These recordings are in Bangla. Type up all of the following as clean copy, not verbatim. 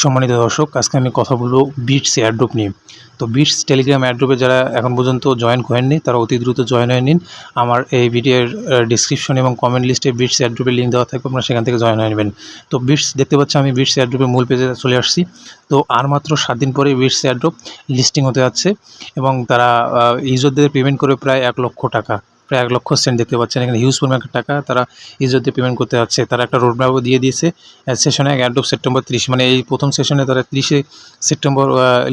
সম্মানিত দর্শক, আজকে আমি কথা বলবো বিটস এয়ারড্রপ নিয়ে। তো বিটস টেলিগ্রাম এয়ারড্রপে যারা এখন পর্যন্ত জয়েন করেননি তারা অতি দ্রুত জয়েন হয়ে নিন। আমার এই ভিডিওর ডিসক্রিপশন এবং কমেন্ট লিস্টে বিটস এয়ারড্রপের লিঙ্ক দেওয়া থাকবে, আপনারা সেখান থেকে জয়েন হয়ে নেবেন। তো বিটস দেখতে পাচ্ছি আমি বিটস এয়ারড্রপের মূল পেজে চলে আসছি। তো আর মাত্র 7 দিন পরে বিটস এয়ারড্রপ লিস্টিং হতে যাচ্ছে এবং তারা ইউজারদের পেমেন্ট করে প্রায় 1 লক্ষ টাকা, প্রায় 1 লক্ষ সেন্ট দেখতে পাচ্ছেন এখানে হিউজ পরিমাণ টাকা তারা ইউজারদের পেমেন্ট করতে যাচ্ছে। তারা একটা রোড ম্যাপও দিয়ে দিয়েছে। সেশনে এয়ারড্রপ সেপ্টেম্বর 30, মানে এই প্রথম সেশনে তারা 30 সেপ্টেম্বর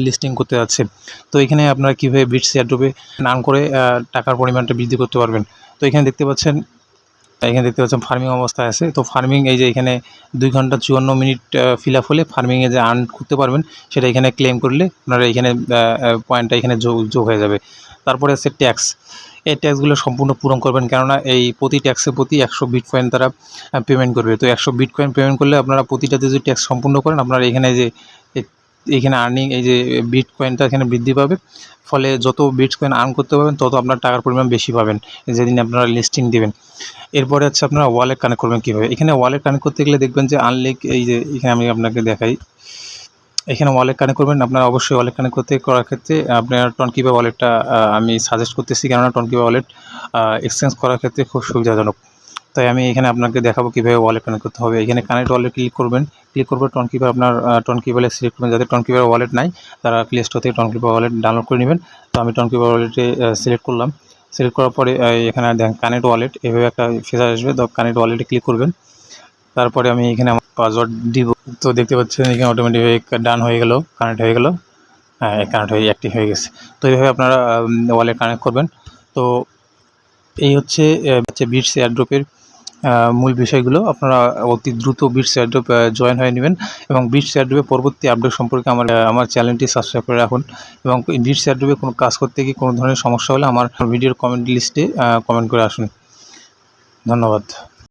লিস্টিং করতে যাচ্ছে। তো এখানে আপনারা কীভাবে বিটস এয়ারড্রপে নাম করে টাকার পরিমাণটা বৃদ্ধি করতে পারবেন। তো এখানে দেখতে পাচ্ছেন ফার্মিং অবস্থায় আছে। তো ফার্মিং এই যে এখানে 2 ঘন্টা 54 মিনিট ফিল আপ হলে ফার্মিংয়ে যে আর্ন করতে পারবেন সেটা এখানে ক্লেম করলে আপনারা এখানে পয়েন্টটা এখানে যোগ হয়ে যাবে। তারপরে আছে ট্যাক্স। এই ট্যাক্সগুলো সম্পূর্ণ পূরণ করবেন, কেননা এই প্রতি ট্যাক্সের প্রতি 100 বিটকয়েন তারা পেমেন্ট করবে। তো 100 বিটকয়েন পেমেন্ট করলে আপনারা প্রতিটাতে যদি ট্যাক্স সম্পূর্ণ করেন আপনারা এখানে যে এখানে আর্নিং এই যে বিটকয়েনটা এখানে বৃদ্ধি পাবে। ফলে যত বিটকয়েন আর্ন করতে পারবেন তত আপনার টাকার পরিমাণ বেশি পাবেন যেদিন আপনারা লিস্টিং দেবেন। এরপরে হচ্ছে আপনারা ওয়ালেট কানেক্ট করবেন কীভাবে। এখানে ওয়ালেট কানেক্ট করতে গেলে দেখবেন যে আনলিক, এই যে এখানে আমি আপনাকে দেখাই, এখানে ওয়ালেট কানেক্ট করবেন। আপনারা অবশ্যই ওয়ালেট কানেক্ট করার ক্ষেত্রে আপনার টনকিপে ওয়ালেটটা আমি সাজেস্ট করতেছি, কেননা টনকিপে ওয়ালেট এক্সচেঞ্জ করার ক্ষেত্রে খুব সুবিধাজনক। তাই আমি এখানে আপনাকে দেখাবো কীভাবে ওয়ালেট কানেক্ট করতে হবে। এখানে কানেক্ট ওয়ালেট ক্লিক করবেন। ক্লিক করবে টনকিপার, আপনার টনকিপারে সিলেক্ট করবেন। যাদের টনকিপার ওয়ালেট নাই তারা প্লে স্টোর থেকে টনকিপার ওয়ালেট ডাউনলোড করে নেবেন। তো আমি টনকিপার ওয়ালেটে সিলেক্ট করলাম। সিলেক্ট করার পরে এখানে দেখেন কানেক্ট ওয়ালেট, এভাবে একটা ফিচার আসবে। তো কানেক্ট ওয়ালেটে ক্লিক করবেন। তারপরে আমি এখানে আমার পাসওয়ার্ড দিব। তো দেখতে পাচ্ছেন এখানে অটোমেটিক ডান হয়ে গেল, কানেক্ট হয়ে গেল। হ্যাঁ, কানেক্ট হয়ে অ্যাক্টিভ হয়ে গেছে। তো এইভাবে আপনারা ওয়ালেট কানেক্ট করবেন। তো এই হচ্ছে বিটস এয়ারড্রপের মূল বিষয়গুলো। আপনারা অতি দ্রুত বিটস এয়ারড্রপ জয়েন হয়ে নেবেন এবং বিটস এয়ারড্রপের পরবর্তী আপডেট সম্পর্কে আমার চ্যানেলটি সাবস্ক্রাইব করে রাখুন। এবং বিটস এয়ারড্রপে কোনো কাজ করতে গিয়ে কোনো ধরনের সমস্যা হলে আমার ভিডিওর কমেন্ট লিস্টে কমেন্ট করে আসুন। ধন্যবাদ।